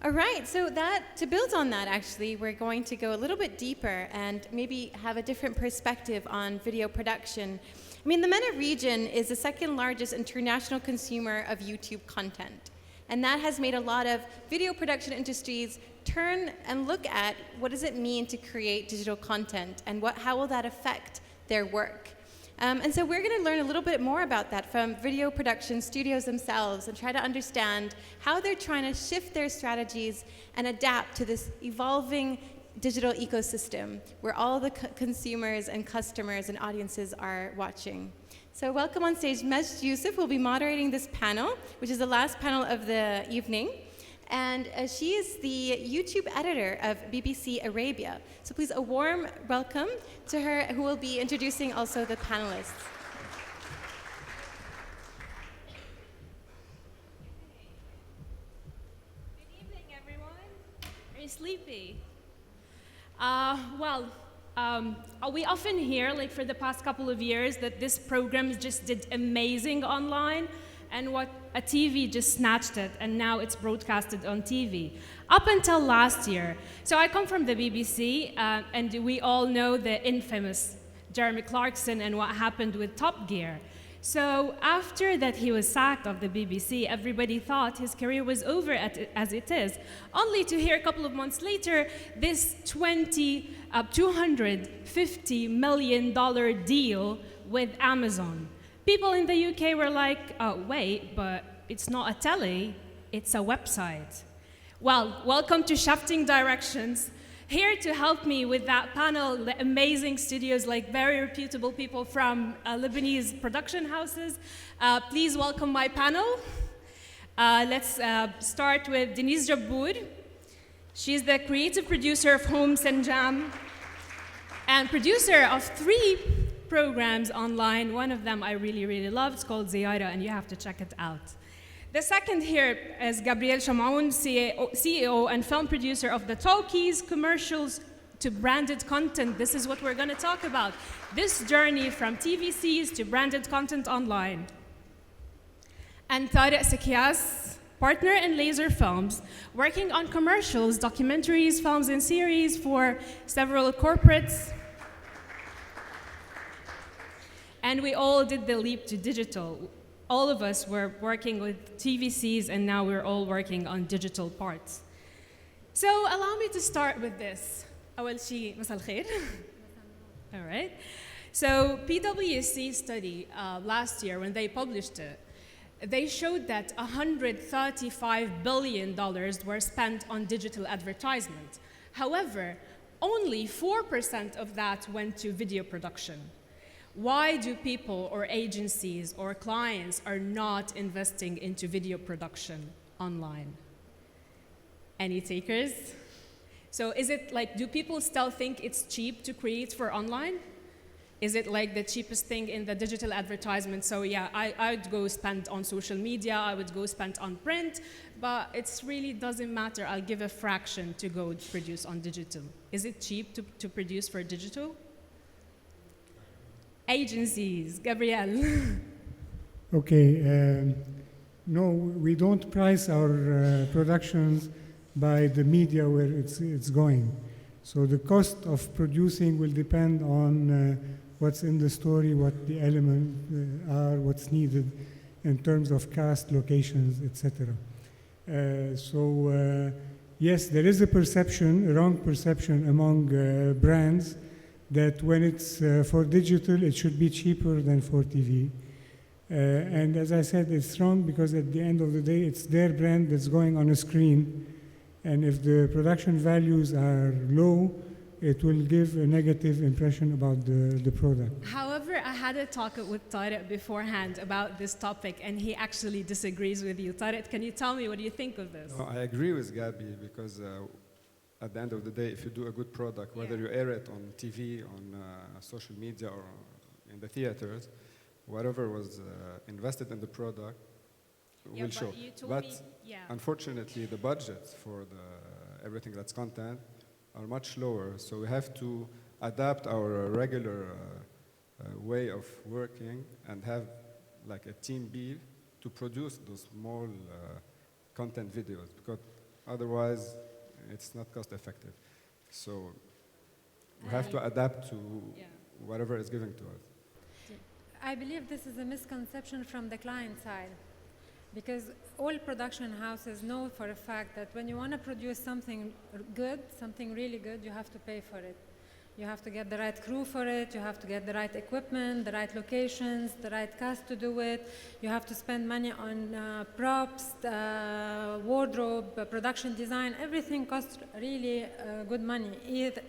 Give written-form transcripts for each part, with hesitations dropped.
All right, so to build on that, actually, we're going to go a little bit deeper and maybe have a different perspective on video production. I mean, the MENA region is the second largest international consumer of YouTube content. And that has made a lot of video production industries turn and look at what does it mean to create digital content and how will that affect their work. And so we're going to learn a little bit more about that from video production studios themselves and try to understand how they're trying to shift their strategies and adapt to this evolving digital ecosystem where all the consumers and customers and audiences are watching. So welcome on stage, Majd Youssef will be moderating this panel, which is the last panel of the evening. And she is the YouTube editor of BBC Arabia. So please, a warm welcome to her, who will be introducing also the panelists. Good evening, everyone. Are you sleepy? We often hear, like for the past couple of years, that this program just did amazing online, and what a TV just snatched it, and now it's broadcasted on TV. Up until last year. So I come from the BBC, and we all know the infamous Jeremy Clarkson and what happened with Top Gear. So after that he was sacked of the BBC, everybody thought his career was over as it is, only to hear a couple of months later this $250 million deal with Amazon. People in the UK were like, oh, wait, but it's not a telly, it's a website. Well, welcome to Shifting Directions. Here to help me with that panel, the amazing studios, like very reputable people from Lebanese production houses. Please welcome my panel. Let's start with Denise Jabbour. She's the creative producer of Cine-Jam and producer of 3 programs online. One of them I really, really love. It's called Ziyaara, and you have to check it out. The second here is Gabriel Chamoun, CEO and film producer of the Talkies, commercials to branded content. This is what we're going to talk about. This journey from TVCs to branded content online. And Sikias, partner in Laser Films, working on commercials, documentaries, films, and series for several corporates. And we all did the leap to digital. All of us were working with TVCs, and now we're all working on digital parts. So allow me to start with this. أول شيء مساء الخير. All right. So PwC study last year, when they published it, they showed that $135 billion were spent on digital advertisement. However, only 4% of that went to video production. Why do people or agencies or clients are not investing into video production online? Any takers? So is it like, do people still think it's cheap to create for online? Is it like the cheapest thing in the digital advertisement? So yeah, I'd go spend on social media, I would go spend on print, but it really doesn't matter. I'll give a fraction to go produce on digital. Is it cheap to produce for digital? Agencies, Gabriel. Okay, no, we don't price our productions by the media where it's going. So the cost of producing will depend on what's in the story, what the elements are, what's needed in terms of cast, locations, etc. Yes, there is a perception, a wrong perception among brands that when it's for digital, it should be cheaper than for TV. And as I said, it's wrong because at the end of the day, it's their brand that's going on a screen. And if the production values are low, it will give a negative impression about the product. However, I had a talk with Tarek beforehand about this topic, and he actually disagrees with you. Tarek, can you tell me what do you think of this? No, I agree with Gabi because at the end of the day, if you do a good product, whether you air it on TV, on social media, or in the theaters, whatever was invested in the product will show. But unfortunately, the budgets for everything that's content are much lower, so we have to adapt our regular way of working and have like a team B to produce those small content videos, because Otherwise, it's not cost effective. So we have to adapt to whatever is given to us. I believe this is a misconception from the client side, because all production houses know for a fact that when you want to produce something good, something really good, you have to pay for it. You have to get the right crew for it, you have to get the right equipment, the right locations, the right cast to do it. You have to spend money on props, wardrobe, production design. Everything costs really good money.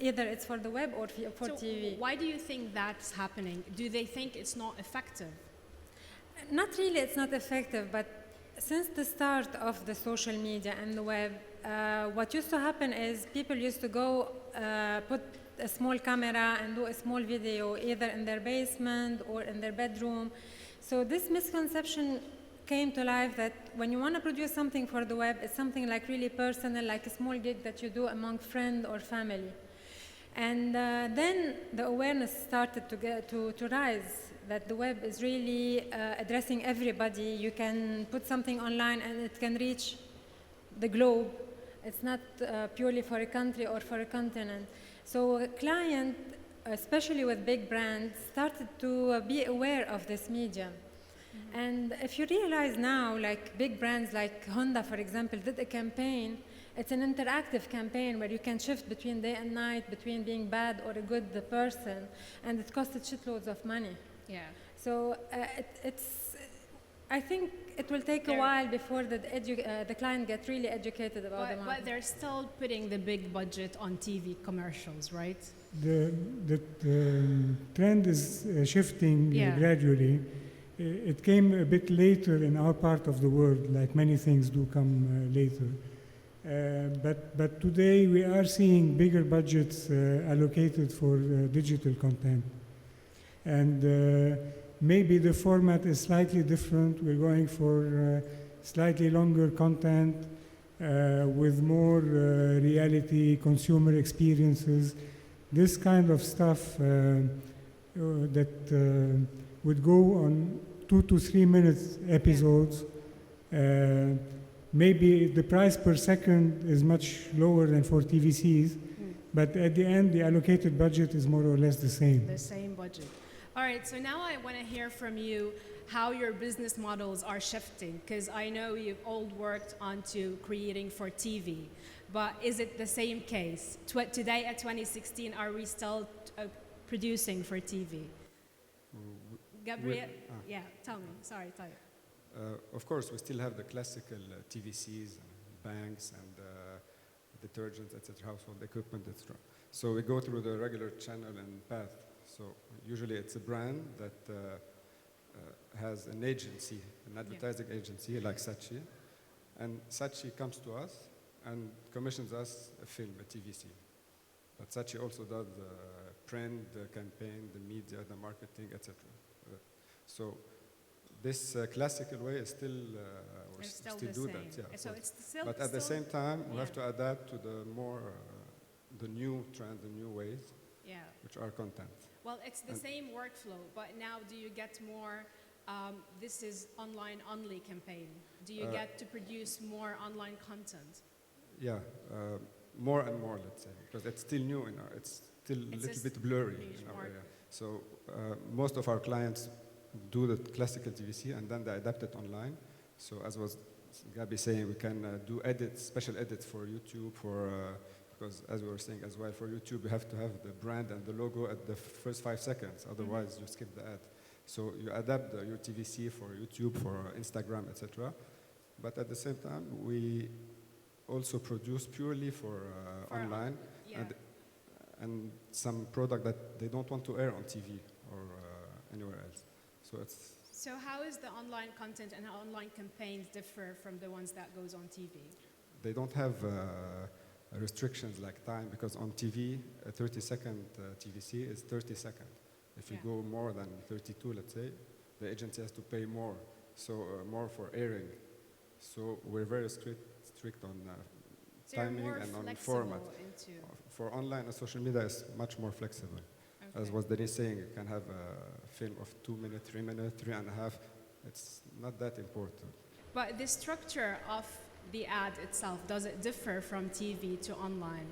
Either it's for the web or for TV. Why do you think that's happening? Do they think it's not effective? Not really, it's not effective, but since the start of the social media and the web, what used to happen is people used to go put a small camera and do a small video either in their basement or in their bedroom. So this misconception came to life that when you want to produce something for the web, it's something like really personal, like a small gig that you do among friends or family. And then the awareness started to rise, that the web is really addressing everybody. You can put something online and it can reach the globe. It's not purely for a country or for a continent. So a client, especially with big brands, started to be aware of this medium. Mm-hmm. And if you realize now, like big brands like Honda, for example, did a campaign. It's an interactive campaign where you can shift between day and night, between being bad or a good person, and it costed shitloads of money. Yeah. So I think it will take a while before the client gets really educated about the market. But they're still putting the big budget on TV commercials, right? The trend is shifting gradually. It came a bit later in our part of the world, like many things do come later. But today we are seeing bigger budgets allocated for digital content. And maybe the format is slightly different. We're going for slightly longer content with more reality, consumer experiences. This kind of stuff that would go on 2 to 3 minutes episodes. Maybe the price per second is much lower than for TVCs, but at the end, the allocated budget is more or less the same. The same budget. All right, so now I want to hear from you how your business models are shifting, because I know you've all worked onto creating for TV, but is it the same case? Today at 2016, are we still producing for TV? Gabriel? Yeah, tell me. Sorry, Tarek. Of course, we still have the classical TVCs, banks, and detergents, etc., household equipment, etc. So we go through the regular channel and path. So usually it's a brand that has an agency, an advertising agency like Saatchi, and Saatchi comes to us and commissions us a film, a TVC. But Saatchi also does the print, the campaign, the media, the marketing, etc. So this classical way is still, we still do that. Yeah, so it's still, but at the same time, we have to adapt to the more, the new trends, the new ways, which are content. Well, it's the same workflow, but now do you get more, this is online only campaign. Do you get to produce more online content? Yeah, more and more, let's say, because it's still new, it's still a little bit blurry in our area. So most of our clients do the classical TVC and then they adapt it online. So as was Gabi saying, we can do edits, special edits for YouTube, because as we were saying as well, for YouTube you have to have the brand and the logo at the first 5 seconds, otherwise you skip the ad. So you adapt your TVC for YouTube, for Instagram, etc. But at the same time, we also produce purely for online and some product that they don't want to air on TV or anywhere else. So how is the online content and how online campaigns differ from the ones that goes on TV? They don't have restrictions like time, because on TV, a 30-second TVC is 30 seconds. If you go more than 32, let's say, the agency has to pay more, so more for airing. So we're very strict on timing and on format. For online and social media, it's much more flexible. As was Denise saying, you can have a film of 2 minutes, 3 minutes, 3.5. It's not that important. But the structure of the ad itself, does it differ from TV to online?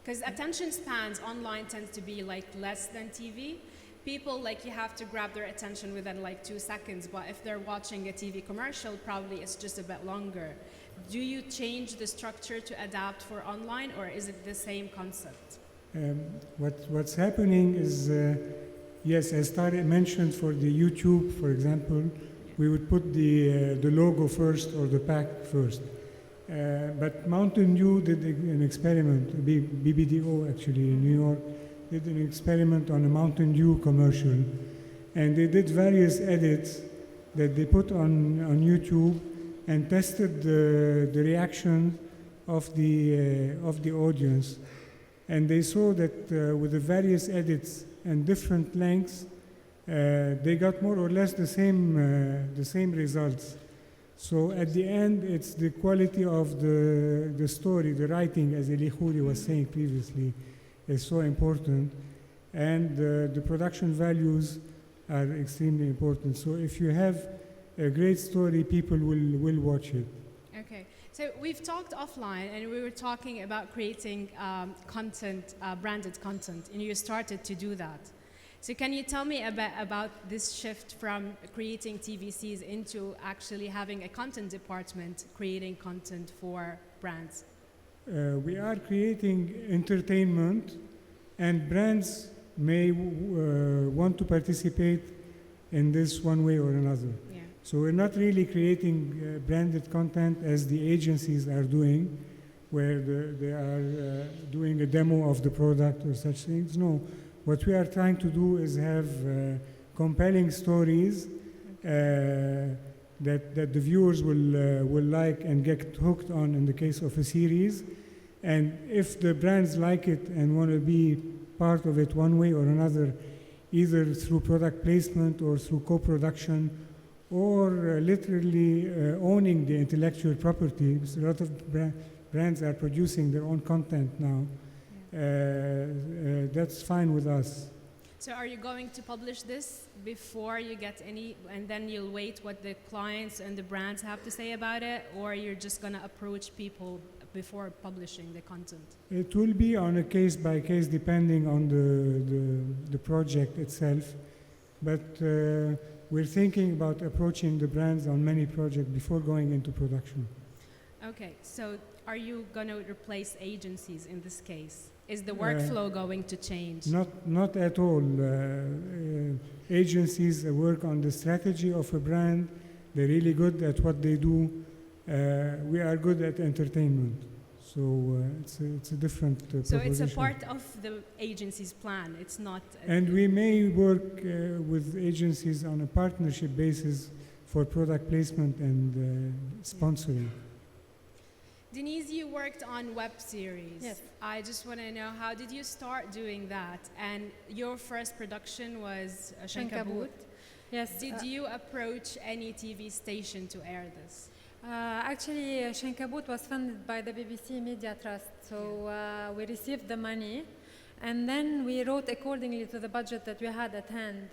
Because attention spans online tend to be like less than TV. People, like, you have to grab their attention within like 2 seconds, but if they're watching a TV commercial, probably it's just a bit longer. Do you change the structure to adapt for online, or is it the same concept? What's happening is, yes, as Tarek mentioned, for the YouTube, for example, we would put the logo first or the pack first. But Mountain Dew did an experiment, BBDO actually in New York, did an experiment on a Mountain Dew commercial. And they did various edits that they put on YouTube and tested the reaction of the audience. And they saw that with the various edits and different lengths, they got more or less the same results. So at the end, it's the quality of the story, the writing, as Eli Khouri was saying previously, is so important. And the production values are extremely important. So if you have a great story, people will watch it. Okay, so we've talked offline, and we were talking about creating content, branded content, and you started to do that. So can you tell me about this shift from creating TVCs into actually having a content department creating content for brands? We are creating entertainment, and brands may want to participate in this one way or another. Yeah. So we're not really creating branded content as the agencies are doing, where they are doing a demo of the product or such things. No. What we are trying to do is have compelling stories that the viewers will like and get hooked on in the case of a series. And if the brands like it and want to be part of it one way or another, either through product placement or through co-production, or literally owning the intellectual property, because a lot of brands are producing their own content now. That's fine with us. So are you going to publish this before you get any, and then you'll wait what the clients and the brands have to say about it, or you're just going to approach people before publishing the content? It will be on a case by case depending on the project itself, but we're thinking about approaching the brands on many projects before going into production. Okay, so are you going to replace agencies in this case? Is the workflow going to change? Not at all. Agencies work on the strategy of a brand. They're really good at what they do. We are good at entertainment. So it's a different So proposition. it's a part of the agency's plan. It's not... And we may work with agencies on a partnership basis for product placement and sponsoring. Denise, you worked on web series. Yes. I just want to know, how did you start doing that? And your first production was Shankabout. Yes. Did you approach any TV station to air this? Actually, Shankabout was funded by the BBC Media Trust, so we received the money, and then we wrote accordingly to the budget that we had at hand.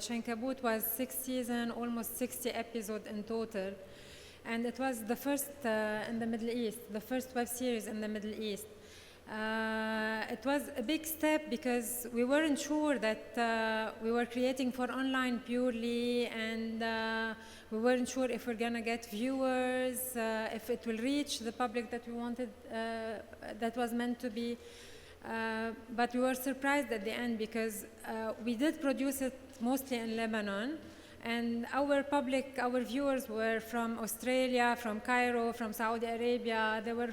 Shankabout was 6 seasons, almost 60 episodes in total. And it was the first in the Middle East, the first web series in the Middle East. It was a big step because we weren't sure that we were creating for online purely, and we weren't sure if we're gonna get viewers, if it will reach the public that we wanted, that was meant to be. But we were surprised at the end because we did produce it mostly in Lebanon. And our viewers were from Australia, from Cairo, from Saudi Arabia. They were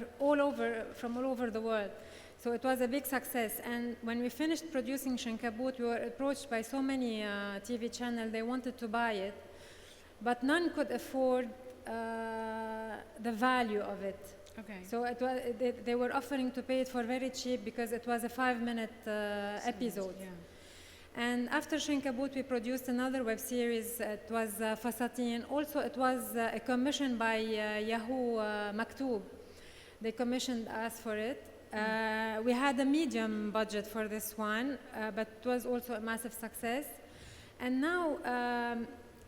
from all over the world. So it was a big success. And when we finished producing Shankabout, we were approached by so many TV channels. They wanted to buy it, but none could afford the value of it. Okay. So they were offering to pay it for very cheap because it was a 5-minute episode. Yeah. And after Shankabout, we produced another web series. It was Fasatin. Also, it was a commission by Yahoo Maktoub. They commissioned us for it. We had a medium budget for this one, but it was also a massive success. And now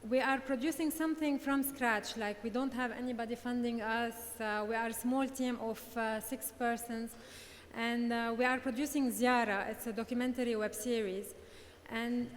we are producing something from scratch, like we don't have anybody funding us. We are a small team of 6 persons, and we are producing Ziara. It's a documentary web series. And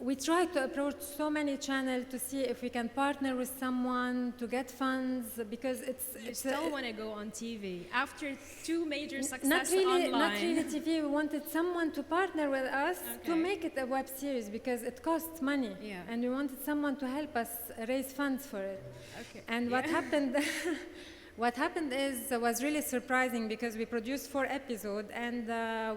we try to approach so many channels to see if we can partner with someone to get funds, because You still want to go on TV after 2 major success not really online. TV. We wanted someone to partner with us to Okay. make it a web series, because it costs money, Yeah. and we wanted someone to help us raise funds for it. Okay. And what happened? What happened is was really surprising, because we produced 4 episodes, and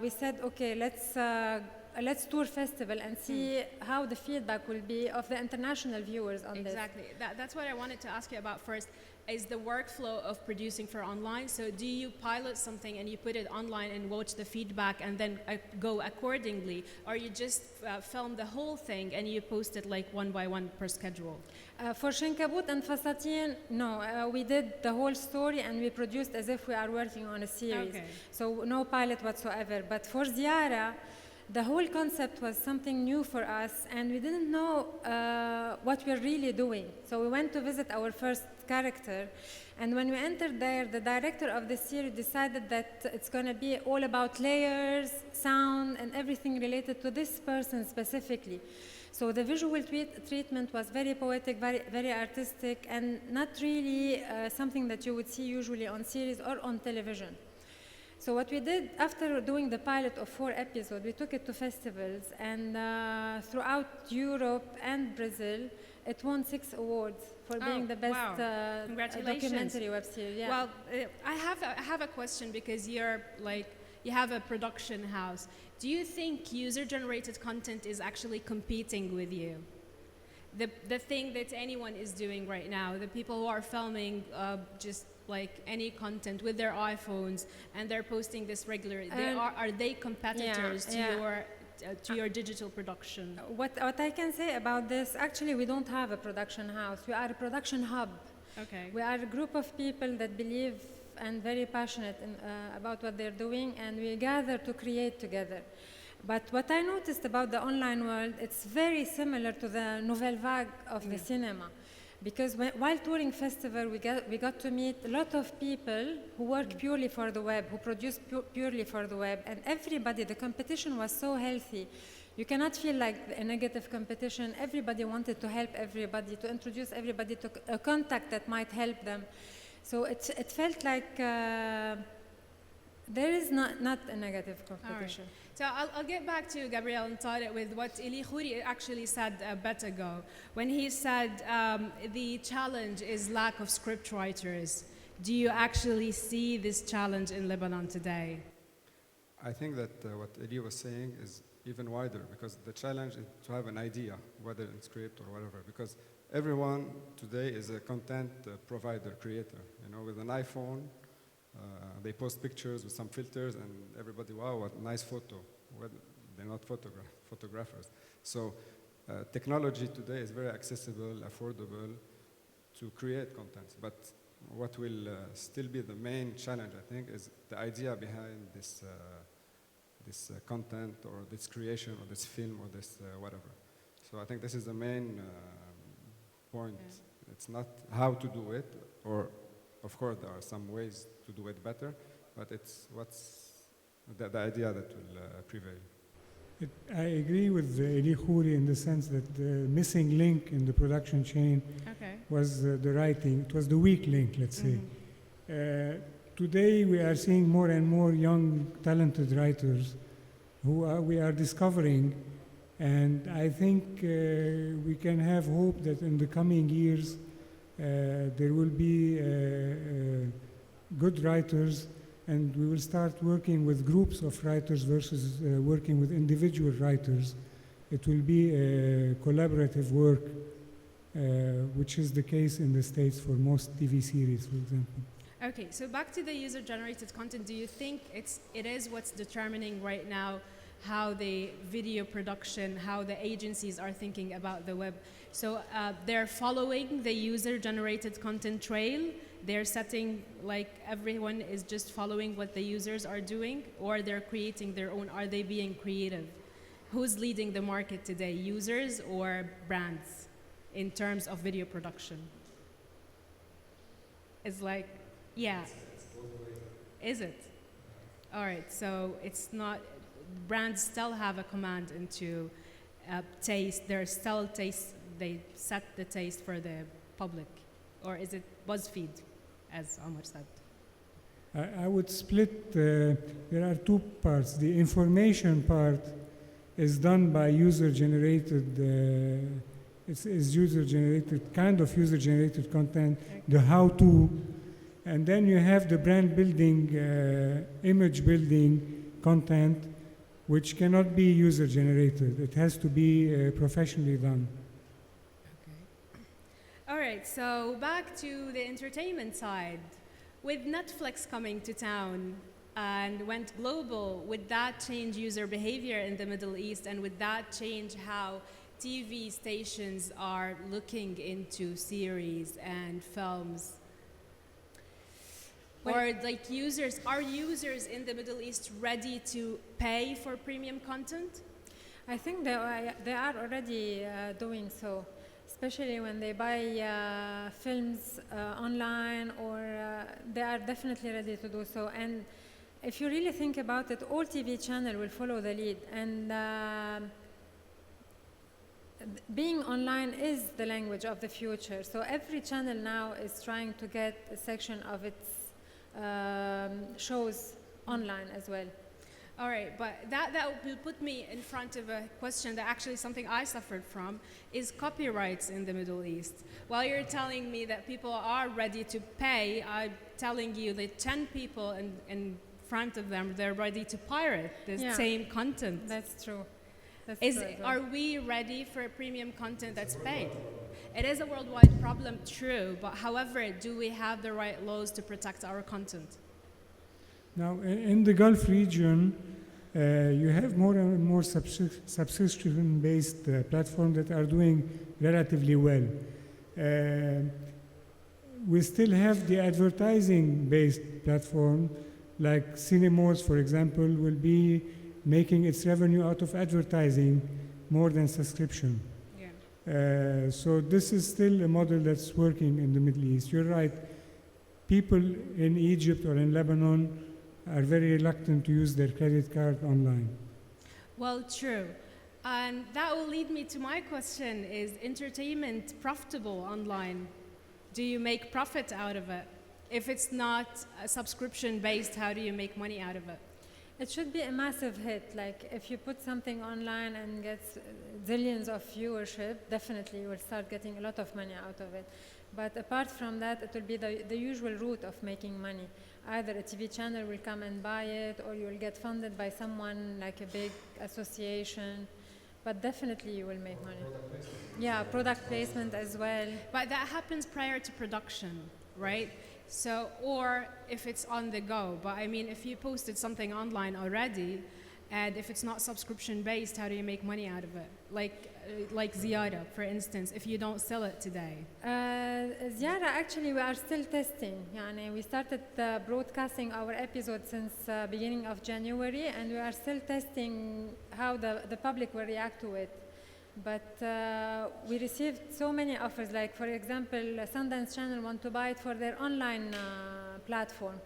we said, okay, let's tour festival and see how the feedback will be of the international viewers on this. Exactly. That's what I wanted to ask you about first, is the workflow of producing for online. So do you pilot something and you put it online and watch the feedback and then go accordingly? Or you just film the whole thing and you post it like 1 by 1 per schedule? For Shinkabut and Fasatin, no, we did the whole story and we produced as if we are working on a series. Okay. So no pilot whatsoever. But for Ziara, the whole concept was something new for us, and we didn't know what we're really doing. So we went to visit our first character, and when we entered there, the director of the series decided that it's going to be all about layers, sound, and everything related to this person specifically. So the visual treatment was very poetic, very artistic, and not really something that you would see usually on series or on television. So what we did after doing the pilot of 4 episodes, we took it to festivals, and throughout Europe and Brazil, it won 6 awards for being the best Congratulations. documentary web series. Yeah. Well, I have a question, because you have a production house. Do you think user-generated content is actually competing with you? The thing that anyone is doing right now, the people who are filming just like any content with their iPhones and they're posting this regularly, are they competitors to your digital production? What I can say about this, actually we don't have a production house, we are a production hub. Okay. We are a group of people that believe and very passionate about what they're doing, and we gather to create together. But what I noticed about the online world, it's very similar to the nouvelle vague of the cinema. Because while touring festival, we got to meet a lot of people who work purely for the web, who produce purely for the web, and everybody, the competition was so healthy. You cannot feel like a negative competition. Everybody wanted to help everybody, to introduce everybody to a contact that might help them. So it felt like there is not a negative competition. So I'll get back to Gabriel and Tarek with what Eli Khouri actually said a bit ago, when he said the challenge is lack of script writers. Do you actually see this challenge in Lebanon today? I think that what Eli was saying is even wider, because the challenge is to have an idea, whether in script or whatever, because everyone today is a content provider, creator. You know, with an iPhone, they post pictures with some filters, and everybody, wow, what a nice photo. Well, they're not photographers. So technology today is very accessible, affordable to create content. But what will still be the main challenge, I think, is the idea behind this content or this creation or this film or this whatever. So I think this is the main point. Yeah. It's not how to do it, or of course there are some ways to do it better, but it's what's the idea that will prevail. I agree with Eli Khouri in the sense that the missing link in the production chain was the writing. It was the weak link, let's say. Today we are seeing more and more young, talented writers who we are discovering, and I think we can have hope that in the coming years there will be good writers, and we will start working with groups of writers versus working with individual writers. It will be a collaborative work, which is the case in the States for most TV series, for example. Okay, so back to the user-generated content. Do you think it is what's determining right now how the video production, how the agencies are thinking about the web? So they're following the user-generated content trail. They're setting, like everyone is just following what the users are doing, or they're creating their own. Are they being creative? Who's leading the market today, users or brands, in terms of video production? It's like, yeah. Is it? All right, so it's not, brands still have a command into taste, there's still taste, they set the taste for the public, or is it BuzzFeed, as Omar said? I would split, there are two parts. The information part is done by user-generated, it's user-generated, kind of user-generated content, the how-to, and then you have the brand building, image building content, which cannot be user-generated. It has to be professionally done. All right, so back to the entertainment side. With Netflix coming to town and went global, would that change user behavior in the Middle East, and would that change how TV stations are looking into series and films? Or like users, are users in the Middle East ready to pay for premium content? I think they are already doing so, especially when they buy films online, or they are definitely ready to do so. And if you really think about it, all TV channels will follow the lead. And being online is the language of the future. So every channel now is trying to get a section of its shows online as well. All right, but that will put me in front of a question that actually something I suffered from, is copyrights in the Middle East. While you're telling me that people are ready to pay, I'm telling you that 10 people in front of them, they're ready to pirate the same content. That's true. Are we ready for premium content that's paid? It is a worldwide problem, true, but however, do we have the right laws to protect our content? Now, in the Gulf region, you have more and more subscription-based platforms that are doing relatively well. We still have the advertising-based platform, like Cinemas, for example, will be making its revenue out of advertising more than subscription. Yeah. So this is still a model that's working in the Middle East. You're right. People in Egypt or in Lebanon are very reluctant to use their credit card online. Well, true. And that will lead me to my question, is entertainment profitable online? Do you make profit out of it? If it's not subscription-based, how do you make money out of it? It should be a massive hit. Like if you put something online and gets zillions of viewership, definitely you will start getting a lot of money out of it. But apart from that, it will be the usual route of making money. Either a TV channel will come and buy it, or you will get funded by someone like a big association. But definitely you will make money. Yeah, product placement as well. But that happens prior to production, right? So, or if it's on the go. But I mean, if you posted something online already, and if it's not subscription based, how do you make money out of it? Like Ziyara, for instance, if you don't sell it today. Ziyara, actually, we are still testing. We started broadcasting our episodes since beginning of January, and we are still testing how the public will react to it. But we received so many offers, like for example, Sundance Channel want to buy it for their online platform.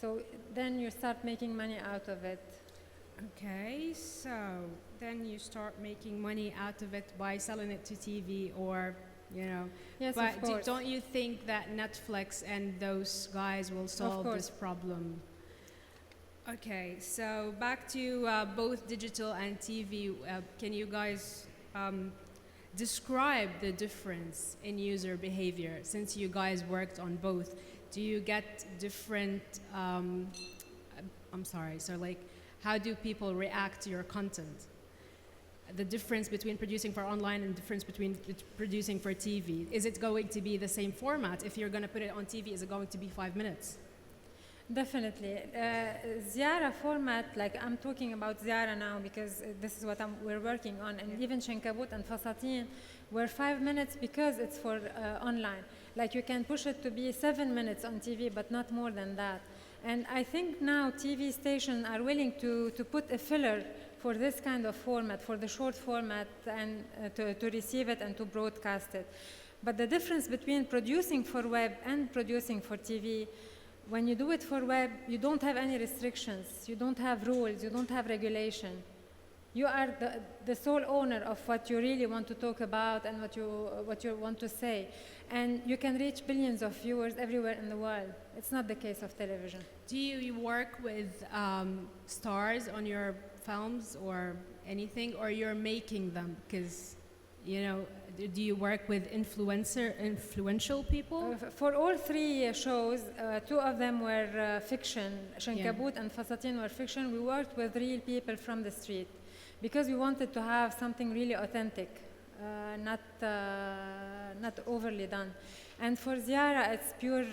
So then you start making money out of it. Okay, so then you start making money out of it by selling it to TV, or, you know. Yes, but of course. Don't you think that Netflix and those guys will solve this problem? Okay, so back to both digital and TV. Can you guys describe the difference in user behavior, since you guys worked on both? Do you get different, how do people react to your content? The difference between producing for online and the difference between producing for TV. Is it going to be the same format? If you're going to put it on TV, is it going to be 5 minutes? Definitely. Ziyara format, like I'm talking about Ziyara now because this is what we're working on, and even Shankabut and Fasatin were 5 minutes because it's for online. Like you can push it to be 7 minutes on TV, but not more than that. And I think now TV stations are willing to put a filler for this kind of format, for the short format, and to receive it and to broadcast it. But the difference between producing for web and producing for TV, when you do it for web, you don't have any restrictions, you don't have rules, you don't have regulation. You are the sole owner of what you really want to talk about and what you want to say. And you can reach billions of viewers everywhere in the world. It's not the case of television. Do you work with stars on your films or anything, or you're making them? Because, you know, do you work with influential people? For all three shows, two of them were fiction. Shankabut and Fasatin were fiction. We worked with real people from the street because we wanted to have something really authentic, not overly done. And for Ziara, it's pure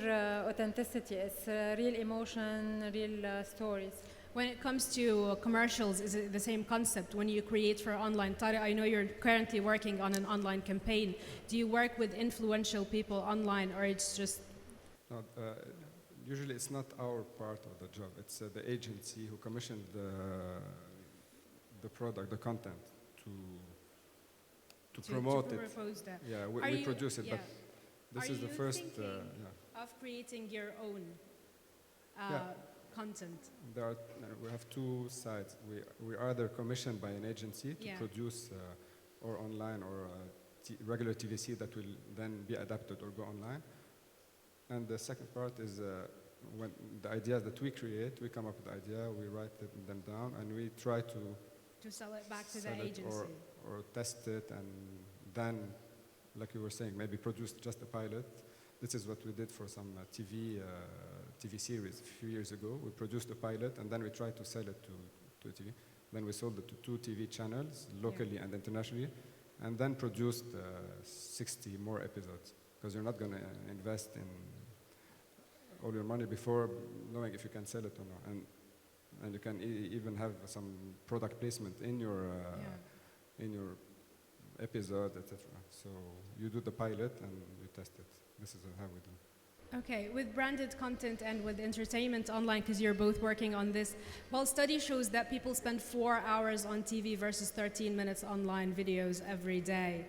authenticity. It's real emotion, real stories. When it comes to commercials, is it the same concept when you create for online? Tarek, I know you're currently working on an online campaign. Do you work with influential people online, or it's just... No, usually it's not our part of the job. It's the agency who commissioned the product, the content, to promote it. That. Yeah, we produce it, yeah. but this is the first... of creating your own content? We have two sides. We are either commissioned by an agency to produce or online or regular TVC that will then be adapted or go online. And the second part is when the ideas that we create, we come up with the idea, we write them down, and we try to sell it back to the agency. Or test it, and then, like you were saying, maybe produce just a pilot. This is what we did for some TV series a few years ago. We produced a pilot, and then we tried to sell it to TV. Then we sold it to 2 TV channels, locally and internationally, and then produced 60 more episodes. Because you're not going to invest in all your money before knowing if you can sell it or not. And you can even have some product placement in your episode, etc. So you do the pilot and you test it. This is how we do. Okay, with branded content and with entertainment online, because you're both working on this, well, study shows that people spend 4 hours on TV versus 13 minutes online videos every day.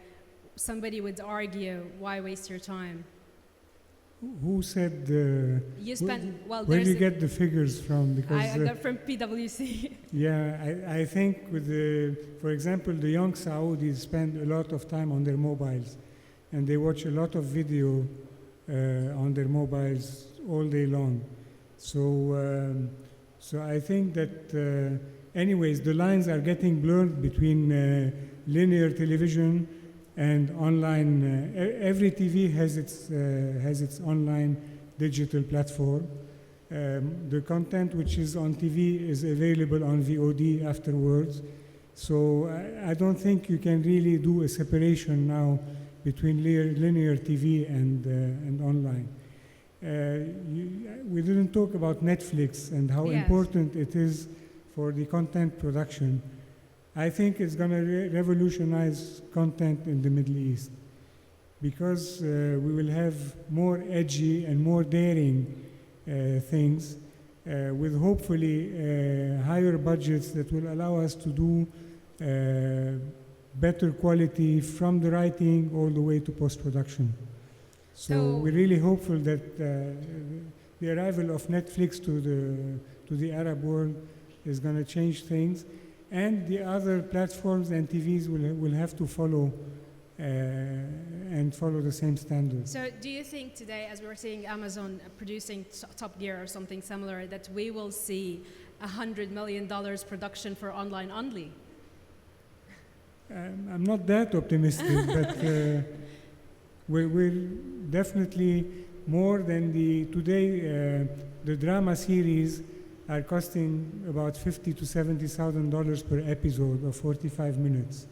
Somebody would argue, why waste your time? Who said you spend, well, where do you get the figures from? Because I got from PwC. Yeah, I think with for example, the young Saudis spend a lot of time on their mobiles, and they watch a lot of video on their mobiles all day long. So I think that anyways, the lines are getting blurred between linear television and online. Every TV has its online digital platform. The content which is on TV is available on VOD afterwards. So I don't think you can really do a separation now between linear TV and online. We didn't talk about Netflix and how important it is for the content production. I think it's going to revolutionize content in the Middle East because we will have more edgy and more daring things with hopefully higher budgets that will allow us to do better quality from the writing all the way to post-production. So we're really hopeful that the arrival of Netflix to the Arab world is going to change things. And the other platforms and TVs will have to follow and follow the same standards. So do you think today, as we're seeing Amazon producing Top Gear or something similar, that we will see $100 million production for online only? I'm not that optimistic, but we're definitely more than today the drama series are costing about $50,000 to $70,000 per episode of 45 minutes.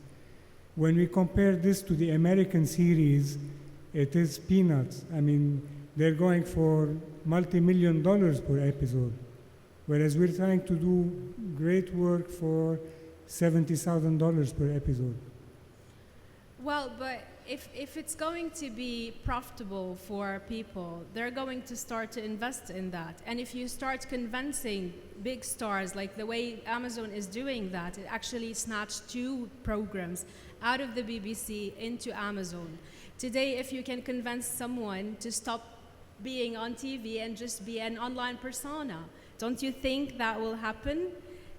When we compare this to the American series, it is peanuts. I mean, they're going for multi-million dollars per episode, whereas we're trying to do great work for $70,000 per episode. Well, but if it's going to be profitable for people, they're going to start to invest in that. And if you start convincing big stars, like the way Amazon is doing that, it actually snatched 2 programs out of the BBC into Amazon. Today, if you can convince someone to stop being on TV and just be an online persona, don't you think that will happen?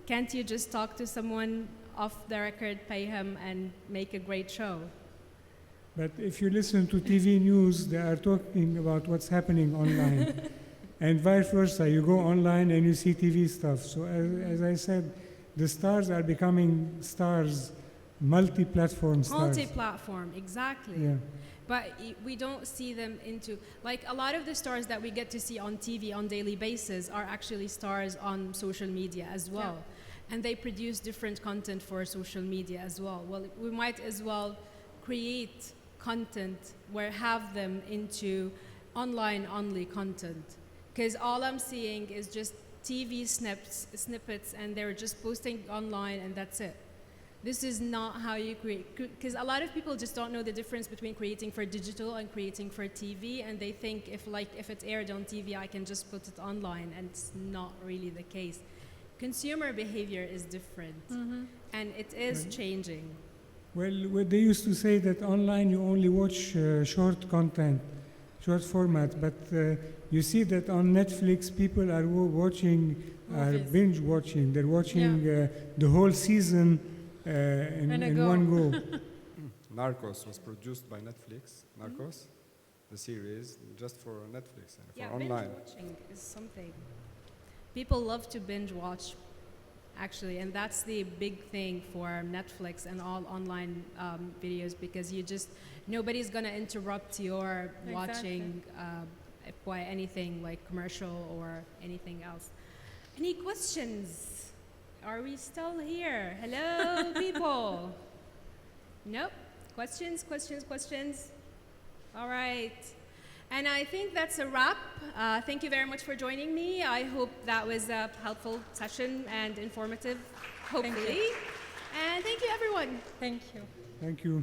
Can't you just talk to someone off the record, pay him, and make a great show? But if you listen to TV news, they are talking about what's happening online. And vice versa, you go online and you see TV stuff. So as I said, the stars are becoming stars, multi-platform stars. Multi-platform, exactly. Yeah. But we don't see them into, like a lot of the stars that we get to see on TV on daily basis are actually stars on social media as well. Yeah. And they produce different content for social media as well. Well, we might as well create content where have them into online only content. Because all I'm seeing is just TV snippets and they're just posting online and that's it. This is not how you create, because a lot of people just don't know the difference between creating for digital and creating for TV, and they think if it's aired on TV, I can just put it online, and it's not really the case. Consumer behavior is different, and it is changing. Well, they used to say that online you only watch short content, short format, but you see that on Netflix people are watching, are binge watching, they're watching the whole season in one go. Narcos was produced by Netflix. Narcos, the series, just for Netflix and for online. Binge watching is something. People love to binge watch, actually, and that's the big thing for Netflix and all online videos, because nobody's gonna interrupt your watching by anything like commercial or anything else. Any questions? Are we still here? Hello, people. Nope. Questions? All right. And I think that's a wrap. Thank you very much for joining me. I hope that was a helpful session and informative, hopefully. And thank you, everyone. Thank you. Thank you.